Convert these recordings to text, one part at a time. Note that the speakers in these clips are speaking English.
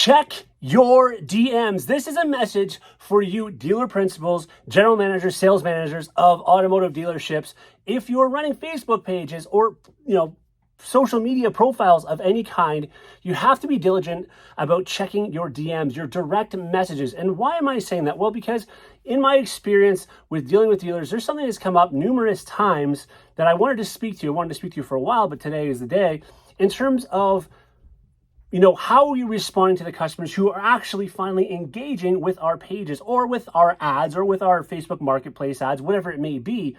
Check your DMs. This is a message for you dealer principals, general managers, sales managers of automotive dealerships. If you're running Facebook pages or, social media profiles of any kind, you have to be diligent about checking your DMs, your direct messages. And why am I saying that? Well, because in my experience with dealing with dealers, there's something that's come up numerous times that I wanted to speak to you. I wanted to speak to you for a while, but today is the day in terms of how are you responding to the customers who are actually finally engaging with our pages or with our ads or with our Facebook marketplace ads, whatever it may be.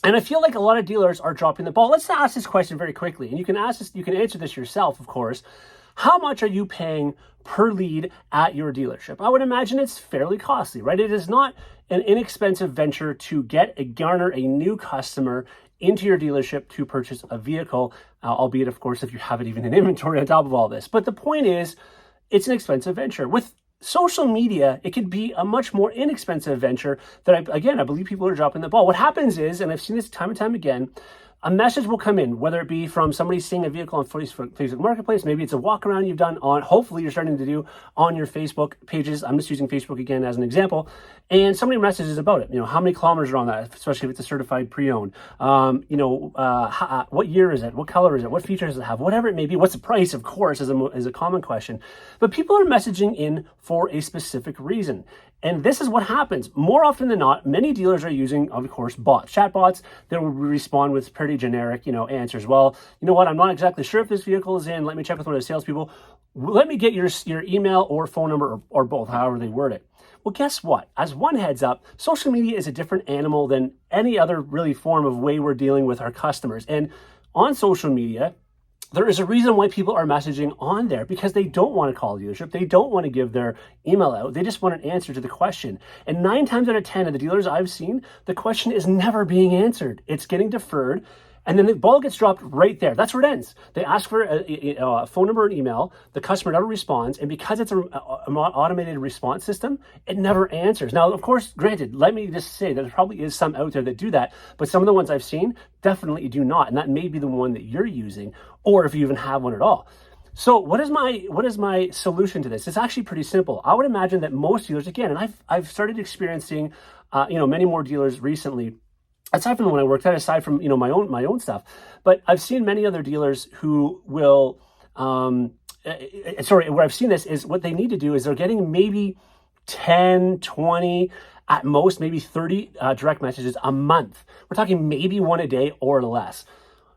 And I feel like a lot of dealers are dropping the ball. Let's ask this question very quickly. And you can answer this yourself, of course. How much are you paying per lead at your dealership? I would imagine it's fairly costly, right? It is not an inexpensive venture to garner a new customer into your dealership to purchase a vehicle, albeit, of course, if you have it even in inventory on top of all this. But the point is, it's an expensive venture. With social media, it could be a much more inexpensive venture that, I believe people are dropping the ball. What happens is, and I've seen this time and time again, a message will come in, whether it be from somebody seeing a vehicle on Facebook Marketplace, maybe it's a walk around you've done hopefully you're starting to do on your Facebook pages. I'm just using Facebook again as an example. And somebody messages about it. How many kilometers are on that, especially if it's a certified pre-owned. What year is it? What color is it? What features does it have? Whatever it may be. What's the price, of course, is a common question. But people are messaging in for a specific reason. And this is what happens. More often than not, many dealers are using, of course, bots, chat bots that will respond with pretty generic, answers. Well, you know what? I'm not exactly sure if this vehicle is in. Let me check with one of the salespeople. Let me get your email or phone number or both, however they word it. Well, guess what? As one heads up, social media is a different animal than any other really form of way we're dealing with our customers. And on social media, there is a reason why people are messaging on there, because they don't want to call a dealership. They don't want to give their email out. They just want an answer to the question. And 9 times out of 10 of the dealers I've seen, the question is never being answered. It's getting deferred. And then the ball gets dropped right there. That's where it ends. They ask for a phone number and email. The customer never responds. And because it's an automated response system, it never answers. Now, of course, granted, let me just say that there probably is some out there that do that. But some of the ones I've seen definitely do not. And that may be the one that you're using, or if you even have one at all. So what is my solution to this? It's actually pretty simple. I would imagine that most dealers, again, and I've started experiencing many more dealers recently, aside from the one I worked at, aside from my own stuff, but I've seen many other dealers who will where I've seen this is what they need to do is they're getting maybe 10, 20, at most maybe 30 direct messages a month. We're talking maybe one a day or less.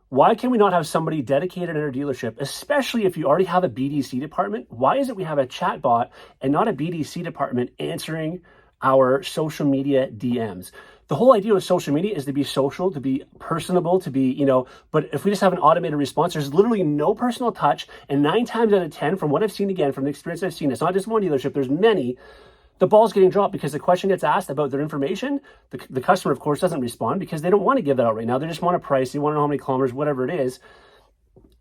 Why can we not have somebody dedicated in our dealership, especially if you already have a BDC department? Why is it we have a chat bot and not a BDC department answering our social media DMs? The whole idea of social media is to be social, to be personable, to be, but if we just have an automated response, there's literally no personal touch. And 9 times out of 10, from what I've seen, again, from the experience I've seen, it's not just one dealership, there's many, the ball's getting dropped because the question gets asked about their information. The customer, of course, doesn't respond because they don't want to give that out right now. They just want a price. They want to know how many kilometers, whatever it is.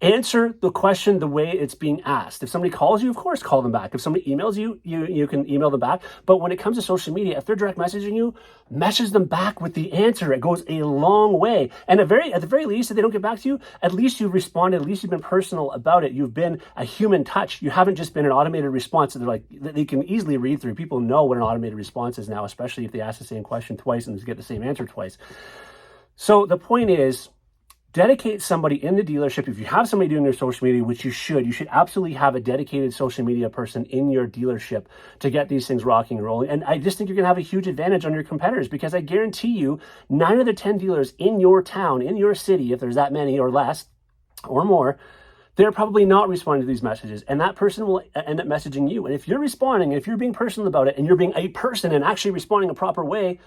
Answer the question the way it's being asked. If somebody calls you, of course, call them back. If somebody emails you, you can email them back. But when it comes to social media, if they're direct messaging you, message them back with the answer. It goes a long way. And at the very least, if they don't get back to you, at least you've responded. At least you've been personal about it. You've been a human touch. You haven't just been an automated response that they can easily read through. People know what an automated response is now, especially if they ask the same question twice and get the same answer twice. So the point is, dedicate somebody in the dealership. If you have somebody doing your social media, which you should absolutely have a dedicated social media person in your dealership to get these things rocking and rolling. And I just think you're going to have a huge advantage on your competitors, because I guarantee you 9 of the 10 dealers in your town, in your city, if there's that many or less or more, they're probably not responding to these messages, and that person will end up messaging you. And if you're responding, if you're being personal about it, and you're being a person and actually responding a proper way,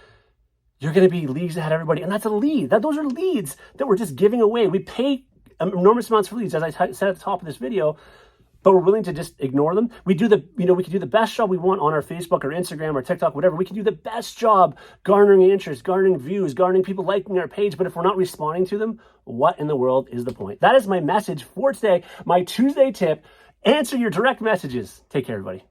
you're going to be leagues ahead of everybody. And that's a lead. Those are leads that we're just giving away. We pay enormous amounts for leads, as I said at the top of this video, but we're willing to just ignore them. We can do the best job we want on our Facebook or Instagram or TikTok, whatever. We can do the best job garnering interest, garnering views, garnering people liking our page. But if we're not responding to them, what in the world is the point? That is my message for today. My Tuesday tip: answer your direct messages. Take care, everybody.